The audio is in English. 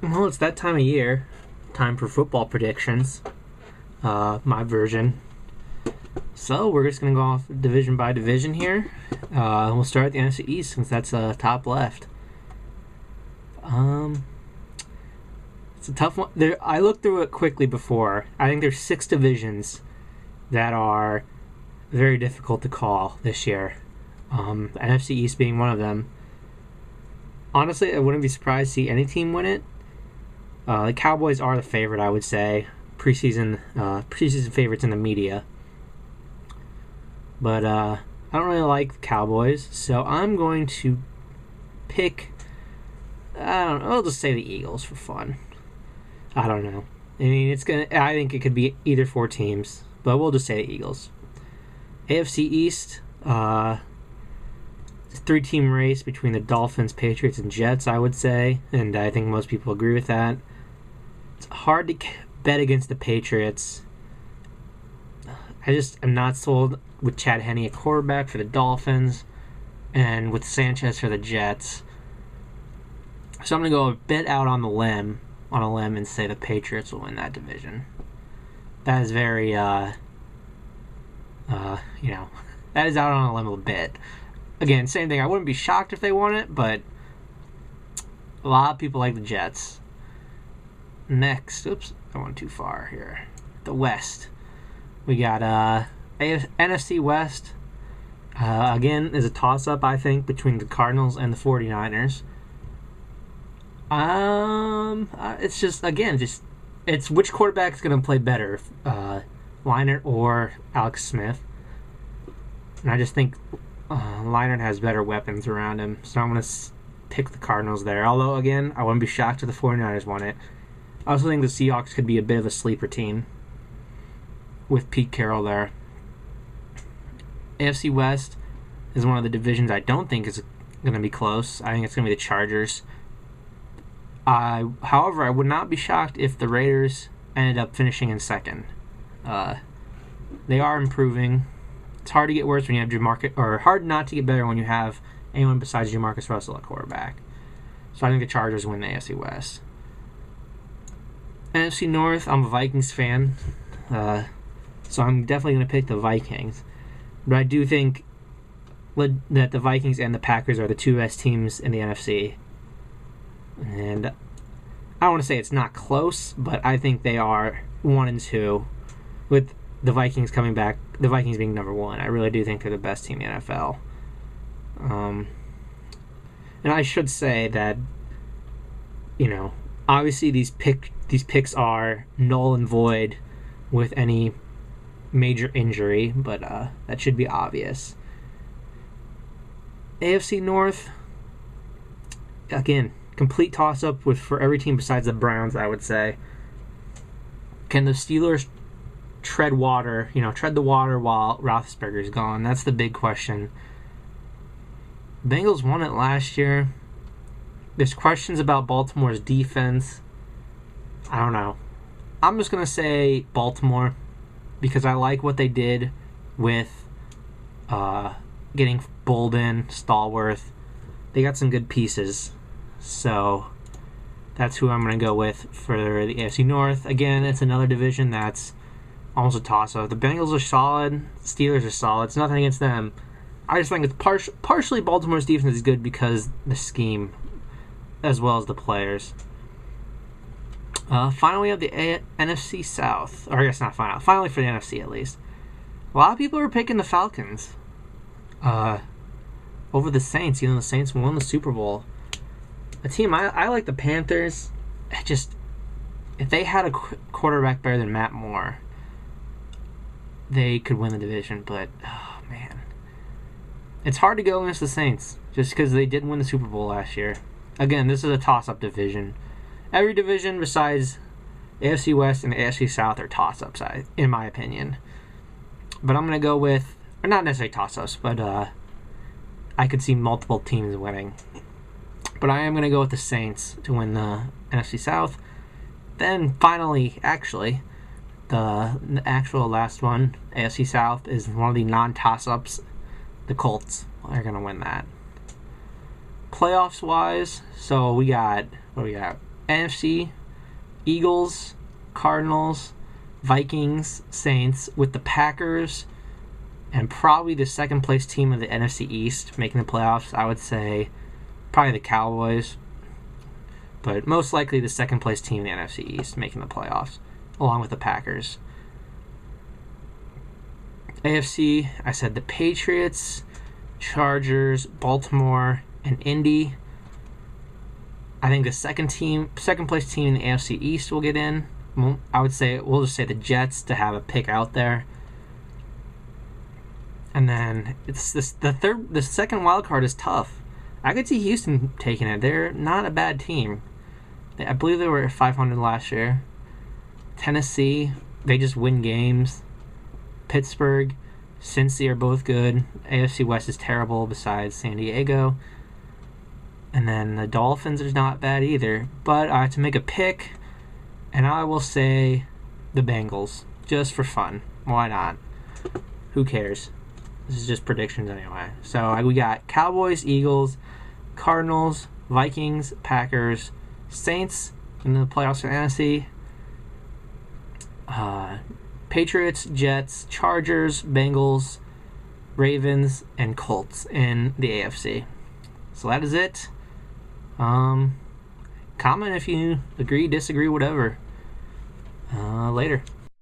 Well, it's that time of year. Time for football predictions. My version. So we're just gonna go off division by division here. We'll start at the NFC East since that's top left. It's a tough one. I looked through it quickly before. I think there's 6 divisions that are very difficult to call this year. NFC East being one of them. Honestly, I wouldn't be surprised to see any team win it. The Cowboys are the favorite, I would say. Preseason favorites in the media. But I don't really like the Cowboys, so I'm going to pick. I don't know. I'll just say the Eagles for fun. I don't know. I mean, I think it could be either 4 teams, but we'll just say the Eagles. AFC East. 3-team race between the Dolphins, Patriots, and Jets, I would say, and I think most people agree with that. It's hard to bet against the Patriots. I just am not sold with Chad Henne at quarterback for the Dolphins and with Sanchez for the Jets. So I'm going to go a bit out on a limb and say the Patriots will win that division. That is very, that is out on a limb a bit. Again, same thing. I wouldn't be shocked if they won it, but a lot of people like the Jets. Next, I went too far here. The West. We got NFC West. Again, is a toss-up, I think, between the Cardinals and the 49ers. It's just, again, it's which quarterback is going to play better, Leinart or Alex Smith. And I just think Leinart has better weapons around him, so I'm going to pick the Cardinals there. Although, again, I wouldn't be shocked if the 49ers won it. I also think the Seahawks could be a bit of a sleeper team with Pete Carroll there. AFC West is one of the divisions I don't think is going to be close. I think it's going to be the Chargers. However, I would not be shocked if the Raiders ended up finishing in second. They are improving. It's hard to get worse when you have Jamarcus, or hard not to get better when you have anyone besides Jamarcus Russell at quarterback. So I think the Chargers win the AFC West. NFC North, I'm a Vikings fan, so I'm definitely going to pick the Vikings. But I do think that the Vikings and the Packers are the 2 best teams in the NFC. And I don't want to say it's not close, but I think they are 1 and 2, with the Vikings coming back, the Vikings being number 1. I really do think they're the best team in the NFL. And I should say that, obviously these picks are null and void with any major injury, but that should be obvious. AFC North, again, complete toss-up for every team besides the Browns, I would say. Can the Steelers tread the water while Roethlisberger's gone? That's the big question. Bengals won it last year. There's questions about Baltimore's defense. I don't know. I'm just going to say Baltimore because I like what they did with getting Bolden, Stallworth. They got some good pieces. So that's who I'm going to go with for the AFC North. Again, it's another division that's almost a toss-up. The Bengals are solid. The Steelers are solid. It's nothing against them. I just think it's partially Baltimore's defense is good because the scheme as well as the players. Finally, we have the NFC South. Or I guess not final. Finally for the NFC at least. A lot of people are picking the Falcons over the Saints. The Saints won the Super Bowl. A team, I like the Panthers. If they had a quarterback better than Matt Moore, they could win the division. But, oh, man. It's hard to go against the Saints just because they did win the Super Bowl last year. Again, this is a toss-up division. Every division besides AFC West and AFC South are toss-ups, in my opinion. But I'm going to go with, or not necessarily toss-ups, but I could see multiple teams winning. But I am going to go with the Saints to win the NFC South. Then finally, the actual last one, AFC South, is one of the non-toss-ups. The Colts are going to win that. Playoffs-wise, so what do we got? NFC, Eagles, Cardinals, Vikings, Saints, with the Packers and probably the second place team of the NFC East making the playoffs. I would say probably the Cowboys, but most likely the second place team in the NFC East making the playoffs, along with the Packers. AFC, I said the Patriots, Chargers, Baltimore, and Indy. I think the second place team in the AFC East will get in. I would say we'll just say the Jets to have a pick out there. And then it's the second wild card is tough. I could see Houston taking it. They're not a bad team. I believe they were at 500 last year. Tennessee, they just win games. Pittsburgh, Cincy are both good. AFC West is terrible besides San Diego. And then the Dolphins are not bad either. But I have to make a pick, and I will say the Bengals, just for fun. Why not? Who cares? This is just predictions anyway. So we got Cowboys, Eagles, Cardinals, Vikings, Packers, Saints in the playoffs for NFC. Patriots, Jets, Chargers, Bengals, Ravens, and Colts in the AFC. So that is it. Comment if you agree, disagree, whatever. Later.